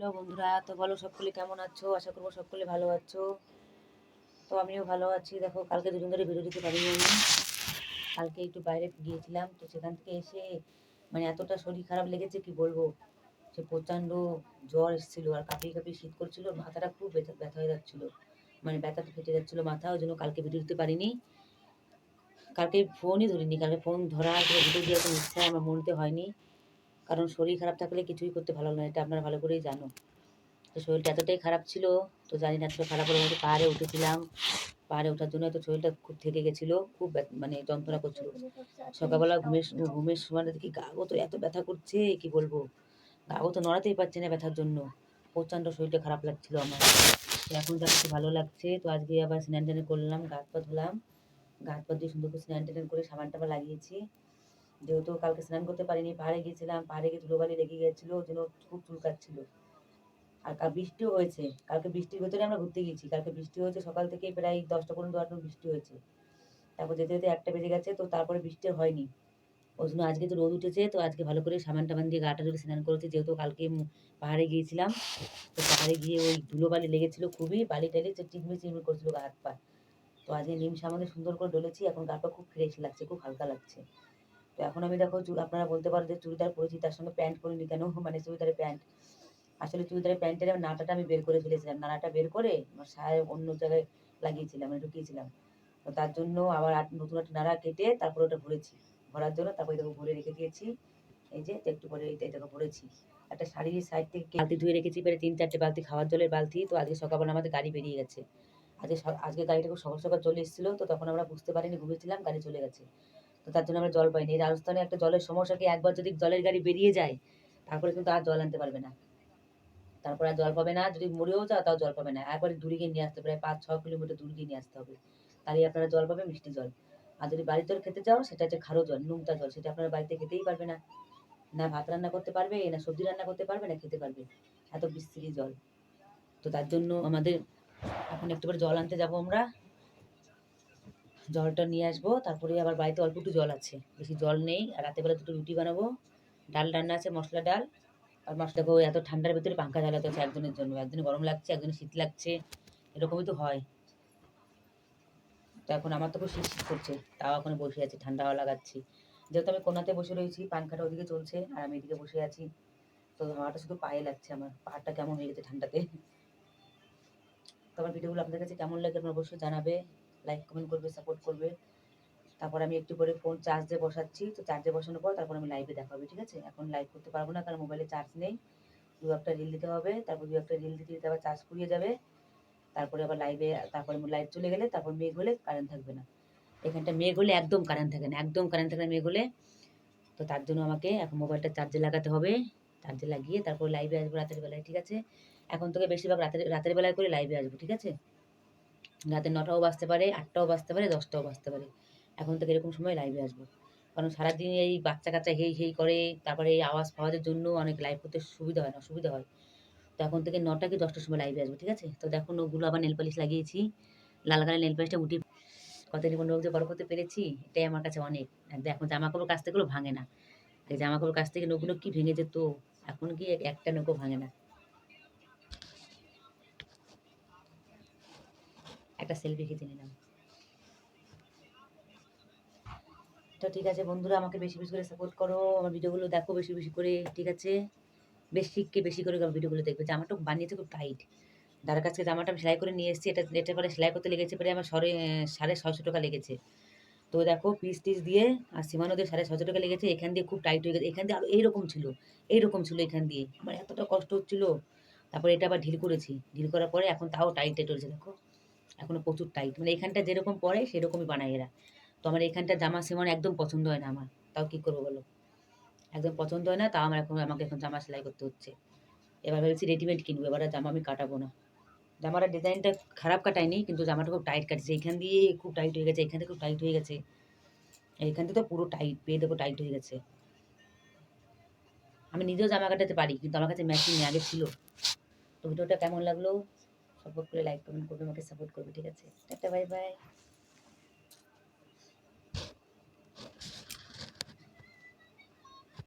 Hello বন্ধুরা, তো বলো সকলে কেমন আছো? আশা করবো সকলে ভালো আছো। তো আমিও ভালো আছি। দেখো, কালকে দুদিন ধরে ভিডিও দিতে পারিনি আমি। কালকে একটু বাইরে গিয়েছিলাম, তো সেখান থেকে এসে মানে এতটা শরীর খারাপ লেগেছে কি বলবো। সে প্রচণ্ড জ্বর এসেছিল, আর কাঁপিয়ে কাঁপিয়ে শীত করছিল, মাথাটা খুব ব্যথা ব্যথা হয়ে যাচ্ছিলো, মানে ব্যথাটা ফেটে যাচ্ছিলো মাথা, ওই জন্য কালকে ভিডিও দিতে পারিনি। কালকে ফোনই ধরিনি, কালকে ফোন ধরা ভিডিও দিয়ে কোনো ইচ্ছা আমার মনতে হয়নি। কারণ শরীর খারাপ থাকলে কিছুই করতে ভালো লাগে না, এটা আপনারা ভালো করেই জানো। তো শরীরটা এতটাই খারাপ ছিল, তো জানি না এতটা খারাপ হলে হয়তো পাহাড়ে উঠেছিলাম। পাহাড়ে ওঠার জন্য তো শরীরটা খুব থেকে গেছিলো, খুব মানে যন্ত্রণা করছিল। সকালবেলা ঘুমের ঘুমের সময় দেখি গা তো এত ব্যথা করছে কি বলবো। গা তো নড়াতেই পারছে না ব্যথার জন্য। প্রচণ্ড শরীরটা খারাপ লাগছিল আমার। তো এখন যা একটু ভালো লাগছে, তো আজকে আবার স্নান টান করলাম, গা হাত পা ধুলাম। গা হাত পা দিয়ে সুন্দর করে স্নান টান করে সাবান টাবান লাগিয়েছি। যেহেতু কালকে স্নান করতে পারিনি, পাহাড়ে গিয়েছিলাম, পাহাড়ে গিয়ে ধুলোবালি লেগে গেছিলো, ওই জন্য খুব চুলকাচ্ছিল। আর বৃষ্টিও হয়েছে, কালকে বৃষ্টির ভেতরে আমরা ঘুরতে গেছি। কালকে বৃষ্টি হয়েছে সকাল থেকে, প্রায় 10টা পর্যন্ত বৃষ্টি হয়েছে। তারপর যেতে যেতে 1টা বেজে গেছে, তো তারপরে বৃষ্টি আর হয়নি। ওই জন্য আজকে তো রোদ উঠেছে, তো আজকে ভালো করে সাবান টাবান দিয়ে গাটা ধরে স্নান করেছি, যেহেতু কালকে পাহাড়ে গিয়েছিলাম। তো পাহাড়ে গিয়ে ওই ধুলোবালি লেগেছিল খুবই, বালি টালি চিকমিক চিকমিক করছিল গা হাত পা। তো আজকে নিম সাবানে সুন্দর করে ডলেছি, এখন গা পা খুব ফ্রেশ লাগছে, খুব হালকা লাগছে। তো এখন আমি দেখো আপনারা বলতে পারো যে চুড়িদার পরেছি, তার সঙ্গে প্যান্ট পরিনি কেন, মানে চুড়িদারের প্যান্ট। আসলে চুড়িদারের প্যান্টের নাটাটা আমি বের করে ফেলেছিলাম, নাড়াটা বের করে আমার সায় অন্য জায়গায় লাগিয়েছিলাম, মানে ঢুকিয়েছিলাম। তো তার জন্য আবার নতুন একটা নাড়া কেটে তারপর ওটা ভরেছি, ভরার জন্য তারপরে দেখো ভরে রেখে দিয়েছি। এই যে একটু পরে এই দেখো ভরেছি। একটা শাড়ির সাইড থেকে বালতি ধুয়ে রেখেছি, প্রায় 3-4টে বালতি, খাওয়ার জলের বালতি। তো আজকে সকালবেলা আমাদের গাড়ি বেরিয়ে গেছে। আজকে গাড়িটা খুব সকাল সকাল চলে এসেছিলো, তো তখন আমরা বুঝতে পারিনি, ঘুমিয়েছিলাম, গাড়ি চলে গেছে। তো তার জন্য আমরা জল পাইনি। এই রাজস্থানে একটা জলের সমস্যা কি, একবার যদি জলের গাড়ি বেরিয়ে যায় তারপরে কিন্তু আর জল আনতে পারবে না। তারপরে আর জল পাবে না, যদি মরেও যাও তাও জল পাবে না, একবারে দূরে গিয়ে নিয়ে আসতে, প্রায় 5-6 কিলোমিটার দূরে গিয়ে নিয়ে আসতে হবে। তাহলে আপনারা জল পাবে, মিষ্টি জল। আর যদি বাড়ির জল খেতে চাও, সেটা হচ্ছে খারো জল, নোংটা জল, সেটা আপনারা বাড়িতে খেতেই পারবে না। না ভাত রান্না করতে পারবে, না সবজি রান্না করতে পারবে, না খেতে পারবে, এত বিশ্রী জল। তো তার জন্য আমাদের এখন একটু করে জল আনতে যাবো আমরা। জলটা নিয়ে আসবো, তারপরে আবার বাড়িতে অল্প একটু জল আছে, বেশি জল নেই। আর রাতে বেলা 2টো রুটি বানাবো, ডাল রান্না আছে, মশলা ডাল। আর দেখো, এত ঠান্ডার ভিতরে পাঙ্খা চালাতে হচ্ছে একজনের জন্য, একজনের গরম লাগছে, একজনের শীত লাগছে, এরকমই তো হয়। তো এখন আমার তো খুব শীত শীত করছে, তাও এখন বসে আছি, ঠান্ডা হাওয়া লাগাচ্ছি। যেহেতু আমি কোনাতে বসে রয়েছি, পাঙ্খাটা ওদিকে চলছে আর আমি এদিকে বসে আছি। তো হাওয়াটা শুধু পায়ে লাগছে, আমার পাহাড়টা কেমন হয়ে গেছে ঠান্ডাতে। তো আমার ভিডিওগুলো আপনাদের কাছে কেমন লাগে আপনারা অবশ্যই জানাবে, লাইক কমেন্ট করবে, সাপোর্ট করবে। তারপর আমি একটু পরে ফোন চার্জে বসাচ্ছি, তো চার্জে বসানোর পর তারপর আমি লাইভে দেখা হবে, ঠিক আছে? এখন লাইভ করতে পারবো না, কারণ মোবাইলে চার্জ নেই। 2-একটা রিল দিতে হবে, তারপর 2-একটা রিল দিতে দিতে আবার চার্জ ফুরিয়ে যাবে। তারপরে আবার লাইভে, তারপরে লাইট চলে গেলে তারপর মেঘ হলে কারেন্ট থাকবে না। এখানটা মেঘ হলে একদম কারেন্ট থাকে না, একদম কারেন্ট থাকে না মেঘ হলে। তো তার জন্য আমাকে এখন মোবাইলটা চার্জে লাগাতে হবে। চার্জে লাগিয়ে তারপর লাইভে আসবো রাতের বেলায়, ঠিক আছে? এখন থেকে বেশিরভাগ রাতের বেলায় করে লাইভে আসবো, ঠিক আছে? রাতে 9টাও বাজতে পারে, 8টাও বাজতে পারে, 10টাও বাজতে পারে। এখন থেকে এরকম সময় লাইভে আসবো। কারণ সারাদিন এই বাচ্চা কাচ্চা হেই হেই করে, তারপরে এই আওয়াজ ফাওয়াজের জন্য অনেক লাইভ করতে সুবিধা হয় না, অসুবিধা হয়। তো এখন থেকে 9টা কি 10টার সময় লাইভে আসবো, ঠিক আছে? তো দেখুন, ওগুলো আবার নেল পালিশ লাগিয়েছি, লাল কালার নেল পালিশটা উঠে কতদিন কোনো যে বড় করতে পেরেছি, এটাই আমার কাছে অনেক। এখন জামা কাপড় কাচতে গেলেও ভাঙে না। এই জামা কাপড় কাছ থেকে নৌকো কি ভেঙে যেত, এখন কি একটা নৌকো ভাঙে না। একটা সেলফি খেতে নিলাম। তো ঠিক আছে বন্ধুরা, আমাকে বেশি বেশি করে সাপোর্ট করো, আমার ভিডিওগুলো দেখো বেশি বেশি করে, ঠিক আছে? বেশিকে বেশি করে ভিডিওগুলো দেখবে। জামাটা বানিয়েছে খুব টাইট, যার কাছে জামাটা আমি সেলাই করে নিয়ে এসেছি, এটা পরে সেলাই করতে লেগেছে প্রায় আমার 650 টাকা লেগেছে। তো দেখো পিস টিস দিয়ে আর সীমানো দিয়ে 650 টাকা লেগেছে। এখান দিয়ে খুব টাইট হয়ে গেছে, এখান দিয়ে আরো এইরকম ছিল, এইরকম ছিল এখান দিয়ে, আমার এতটা কষ্ট হচ্ছিল। তারপরে এটা আবার ঢিল করেছি, ঢিল করার পরে এখন তাও টাইট টাইট হয়েছে দেখো, এখনো প্রচুর টাইট, মানে এখানটা যেরকম পরে সেরকমই বানায় এরা। তো আমার এখানটা জামা সীমানো একদম পছন্দ হয় না আমার, তাও কি করবো বলো, একদম পছন্দ হয় না, তাও আমাকে এখন জামা সেলাই করতে হচ্ছে। এবার ভেবেছি রেডিমেড কিনবো, এবার আর জামা আমি কাটাবো না। জামার ডিজাইনটা খারাপ কাটায়নি, কিন্তু জামাটা খুব টাইট কাটছে, এখান দিয়ে খুব টাইট হয়ে গেছে, এখান থেকে খুব টাইট হয়ে গেছে, এইখান থেকে তো পুরো টাইট, পেয়ে দেখো টাইট হয়ে গেছে। আমি নিজেও জামা কাটাতে পারি, কিন্তু আমার কাছে মেশিন আগে ছিল। তো ভিডিওটা কেমন লাগলো সাপোর্ট করে লাইক কমেন্ট করবে, আমাকে সাপোর্ট করবে, ঠিক আছে? Tata bye bye.